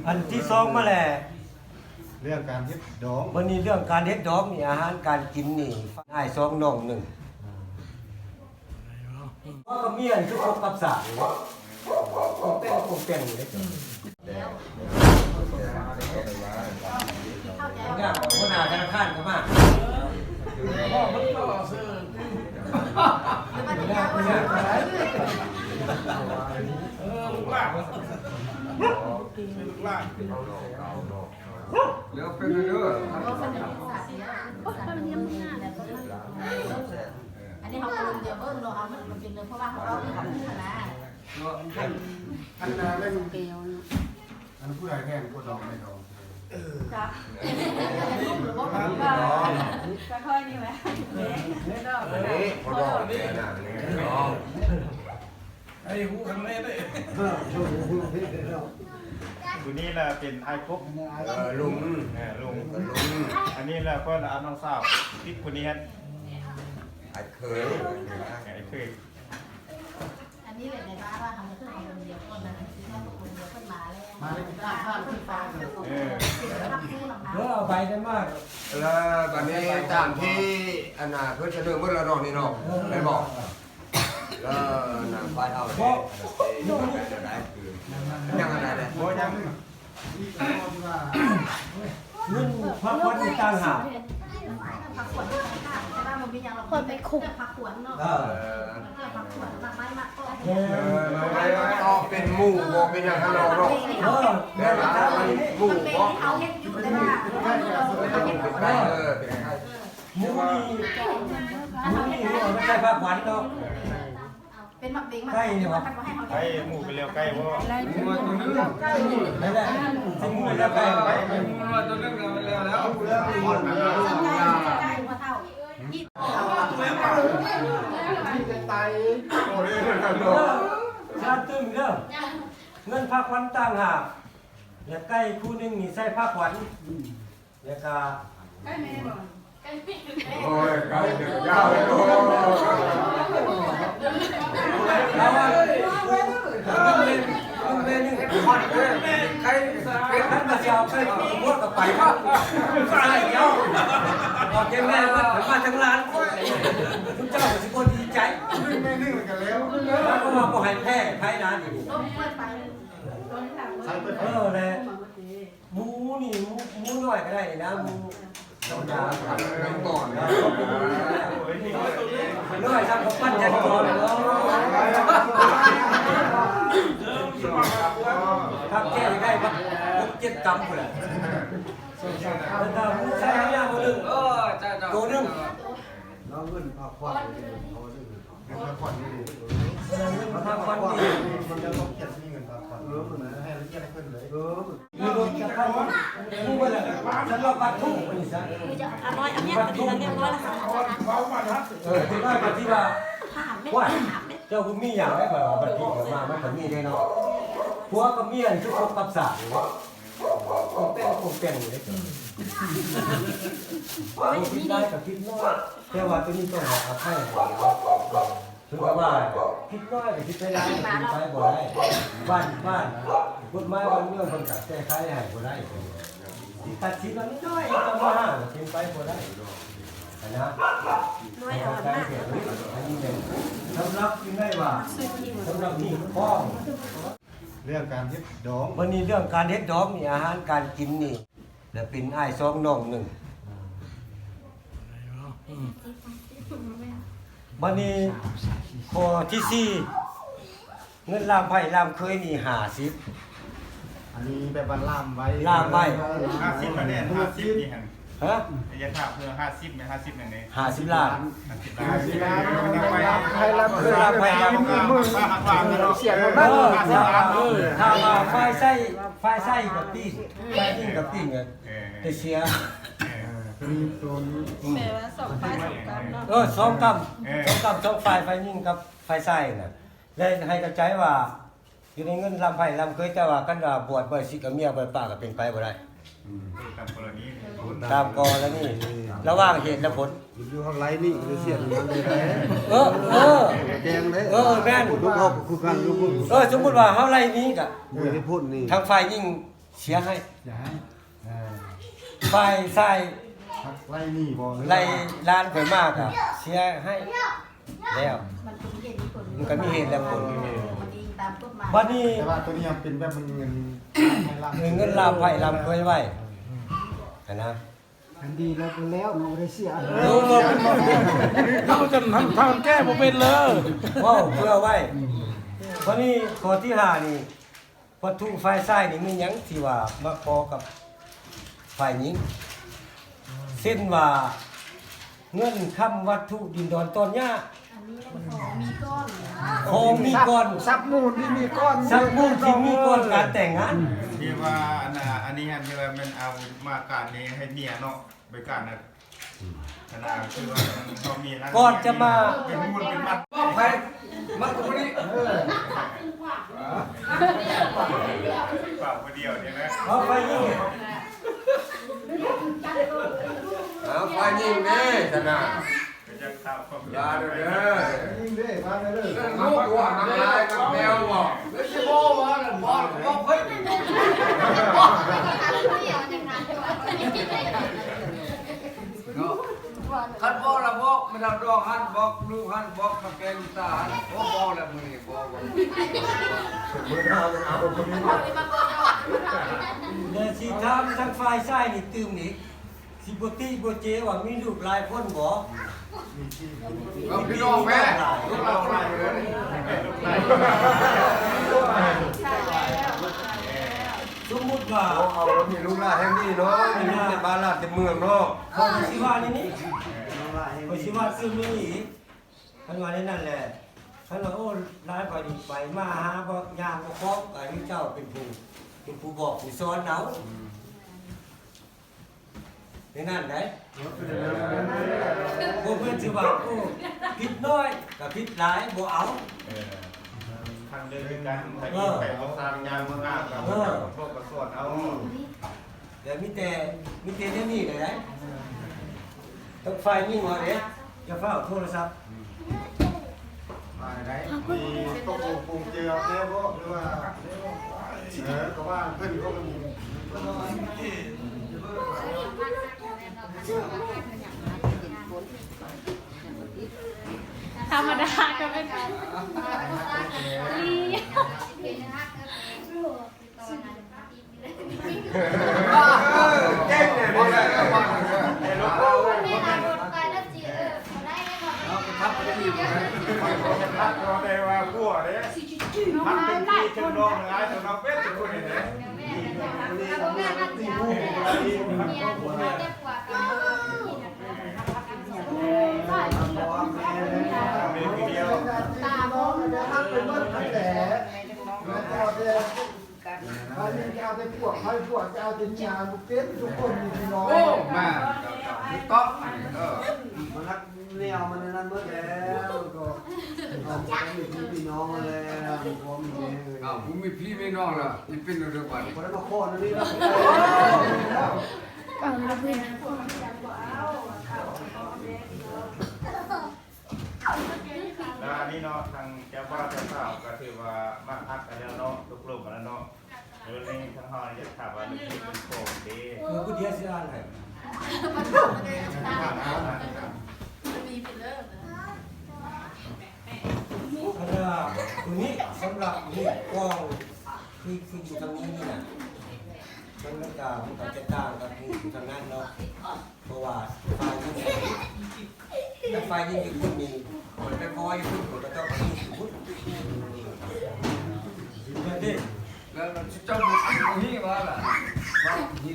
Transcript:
อันที่สองมาแหละเรื่องการเฮ็ดดองวันนี้เรื่องการเฮ็ดดอกนี่อาหารการกินนี่อ้ายสองน้องหนึ่งว่าก็เมียนคือคบกับสาวคงเป็นอยู่เลยเนี่ยคนหน้าธนาคารก็มาพ่อมันก็ซื้อลูกหลานแล้วเป็นเด้ออันนี้เขาปรุงเดี๋ยวเบิ้ลเราเอามันเป็นเรื่องเพราะว่าเขาเอาไปทำคณะอันนั้นเล่นเกลียวอันผู้ใดแข่งผู้ดองไม่ดองจ้ะค่อยๆนี่ไหมพอดองเนี่ยนะไอ้หูข้างในได้ตัวนี้แหละเป็นไอ้พวกลุงลุงอันนี้แหละก็เอาน้องสาวที่คนนี้ฮะไอ้เคยไอ้เคยอันนี้เลยในบ้านว่าทำมาเพื่อคนเดียวคนนั้นที่เขาคนเดียวคนมาแล้วมาเลยข้าวขึ้นฟ้าเอาไปกันมากแล้วตอนนี้ตามที่อันน่ะเพื่อจะเรื่องเมื่อเรานอนนี่เนาะได้บอกแล้วนางไปเอาเนี่ยได้คือยังอะไรเนี่ยโอ้ยังเงินพักผ่อนต่างหากผักขวนแต่ว่ามันมีอย่างเราคนไปคุกผักขวนเนาะผักขวนผักไม้มาก็เป็นหมูบอกเป็นอย่างเราเนาะแต่ละหมูบอกเขาเห็นอยู่แต่ว่าเขาเห็นอยู่ได้หมูนี่ไม่ใช่พักผ่อนเนาะเป็นหมักเบงมาใกล้เนี่ยวะไก่หมูไปเร็วไก่เพราะหมูตัวนึงไม่ได้สิ่งหมูแล้วไก่หมูตัวนึงเราไปแล้วแล้วอ่อนนะใกล้มาเท่าที่ไตโอ้ยชาตึ้งเด้อเงินพักผ่อนต่างหากอย่าใกล้คู่นึงนี่ใส่พักผ่อนอย่ากาใกล้แม่บ่โอ้ยไก่เดือดยาวเลยโอ้แล้วว่าเล่นนี่ผ่อนเลยใครท่านมาเจ้าใครพูดกับไปครับใช่เจ้าบอกแม่มาทั้งร้านคุณเจ้าสิคนดีใจไม่นิ่งเหมือนกันแล้ว แล้วก็มาบ่ให้แพ้ไผนานอยู่แหละหมูนี่หมูน้อยก็ได้นะหมูธรรมดาก่อนน้อยทำกับปั้นจันทร์ก่อนเนาะทำแก้ได้ปะ6-7 กรัมพุ่นแหละแล้วถ้าหมูใส่ให้ยาบ่นึงตัวนึงน้องเงินพักผ่อนพักผ่อนนี่เงินพักผ่อนนี่มันจะต้องเก็บมีเงินพักผ่อนมันให้เรียกให้ขึ้นเลยมีรถจะเข้าหมูบ่ล่ะฉันว่าปัดทุ่งไปนี่ซะจะอร่อยอันนี้ก็ดีนะเรียบร้อยแล้วค่ะที่ว่าก็ที่ว่าว่าเจ้าผู้มีอย่างได้บ่บัดนี้มามันก็มีได้เนาะผัวกับเมียคือคบกับสาวคงเป็นอยู่เลยคิดได้กับคิดน้อยแต่ว่าตัวนี้ต้องหาอภัยถือว่าคิดน้อยกับคิดไปได้คิดไปบ่ได้บ้านกฎหมายบ้านเมืองคนกัดแก้ไขให้บ่ได้ตัดสินว่าน้อยจะมาห้ากินไปบ่ได้นะน้อยเอามากอันนี้เป็นสำหรับกินได้ว่าสำหรับนี่ข้องเรื่องการเฮ็ดดองวันนี้เรื่องการเฮ็ดดอกนี่อาหารการกินนี่และเป็นอ้ายสองน้องหนึ่งวันนี้ข้อที่4เงินลามไผ่ลามเคยนี่50อันนี้แบบว่าล่ามไว้50มาเนี่ย50นี่ฮะฮะระยะทางเพื่อ50มั้ย50นั่นเอง50 ล้านให้รับคือรับไปมือเสียงมันถ้ามาไฟไส้กับปิ้งไฟปิ้งกับปิ้งจะเสียแม่ว่า2 ไฟ 2 กรัมเนาะ2 กรัม2 ไฟนิ่งกับไฟไส้น่ะเลยให้กระจายว่าอยู่ในเงินลำไผ่ลำเคยแต่ว่ากันว่าบวชบ่สิกับเมียบ่ป้าก็เป็นไปบ่ได้ ตามกรณีนี่ ตามกอแล้วนี่ระหว่างเหตุและผล อยู่ข้างไรนี่ก็เสียนมันเลย เออ แกงเลย แม่น ลูกเขาคือกันลูกพุ่น สมมุติว่าเฮาไล่นี้ก็ ไม่ได้พูดนี่ ทางฝ่ายยิ่งเสียให้ อย่าให้ ฝ่ายซ้าย ไรนี่บ่ ไล่ลานข่อยมากอ่ะเสียให้แล้ว มันเป็นเหตุผล มันก็มีเหตุและผล มันดีตามกฎหมาย บัดนี้ แต่ว่าตัวนี้เป็นแบบมันเงิน เงินลามไผ่ลามเคยไว้นะ อันดีแล้วก็แล้วเราได้เสีย เราจะทำแก้ผมเป็นเลย ว้าวเพื่อไว้เพราะนี่ข้อที่5นี่วัตถุฝ่ายซ้ายนี่มีหยังที่ว่ามาพอกับฝ่ายหญิงเส้นว่าเงินคำวัตถุดินดอนต้นหญ้า อันนี้ของมีก้อน ของมีก่อน ซับมูลที่มีก้อน สักมุ่งที่มีก่อนการแต่งงาน ที่ว่าอันนี้ฮันที่ว่ามันเอามาการนี้ให้เมียเนาะไปการนะคือว่าเขามีนะเป็นมูลเป็นมัด บอกไปมันตรงนี้ เปล่าคนเดียวเนี่ยนะ เอาไปยิ่ง เอาไปยิงนี่ชนะ ก็จะข้าวความ ยาเด้อ ยิงได้มาได้เลย น้ำตัวน้ำลายน้ำแมวบอกแล้วชิโม่ว่าบอกเฮ้ย คันบอกละบอกมันทำดอกหันบอกลูกหันบอกมาแกงตาหันบอกแล้วมึงนี่บอก เดี๋ยวสิถามทางฝ่ายซ้ายนี่ตื่มนี่สิบ่ติบ่เจว่ามีลูกหลายคนบ่ เราพี่น้องแม่ลูกเราไปเลย สมมุติว่า เอาเรามีลูกหลานแห่งนี้เนาะมีลูกในบ้านหลานในเมืองเนาะ คนสิว่านี่คนสิว่าซึ่งนี่คันว่าในนั่นแหละคันว่าโอ้หลายไปนี่ไปมาหาบ่ยามบ่ครบอายุเจ้าเป็นผู้บอกผู้สอนเอาในนั่นได้บ่เพิ่นสิว่าโอ้ผิดน้อยกับผิดหลายบ่เอา ทางเดินกันทางนี้ไปเขาทางยางเมืองอากับพวกกระสวนเอา เดี๋ยวมีแต่เดี๋ยวนี้เลยได้ต้องไฟยิ่งกว่าเด้อย่าเฝ้าโทรศัพท์ ได้มีตกปรุงเจือเจ๊บ่หรือว่าก็ว่าเพิ่นก็มี ธรรมดาก็เป็น เก่งเนี่ยบอกเลยว่าไอ้ลูกเราทับไปดีเลย พักเราได้ว่าพัวเนี่ยพักเป็นที่จังดองร้ายจังดองเป็ดคนนี้เนี่ยมีคนเดียว ตาบอมนะครับเป็นเบิ้ลตั้งแต่แล้วก็เดี๋ยวเขาเรียนจะเอาแต่พวกเขาพวกจะเอาแต่ยาบุกเต้นทุกคนมีพี่น้อง โอ้มาต๊อกมันรักแนวมันนั่นเมื่อแล้วก็เอาไปมีพี่น้องแล้วพร้อมเลย อ้าวผมมีพี่มีน้องล่ะนี่เป็นเรื่องวัน พอได้มาข้อนี่แล้ว แล้วอันนี้เนาะทางเจ้าบ้านเจ้าสาวก็ถือว่ามาพักกันแล้วเนาะทุกกลุ่มแล้วเนาะเดี๋ยวนี้ทางห้องจะถามว่านี่เป็นโคมดี คือผู้เดียวสิอ่านให้ มีเป็นเลิก อันน่ะตัวนี้สำหรับนี่กล้องที่ขึ้นอยู่ทางนี้นี่น่ะมันก็จะต่างกับที่อยู่ทางนั้นเนาะเพราะว่าไฟยิ่งถ้าไฟยิ่งอยู่พุ่นนี่มันไปคอยอยู่พุ่นมันก็ต้องพุ่นพุ่นเดี๋ยวดิ แล้วเจ้าบุกนี่ว่าล่ะว่านี่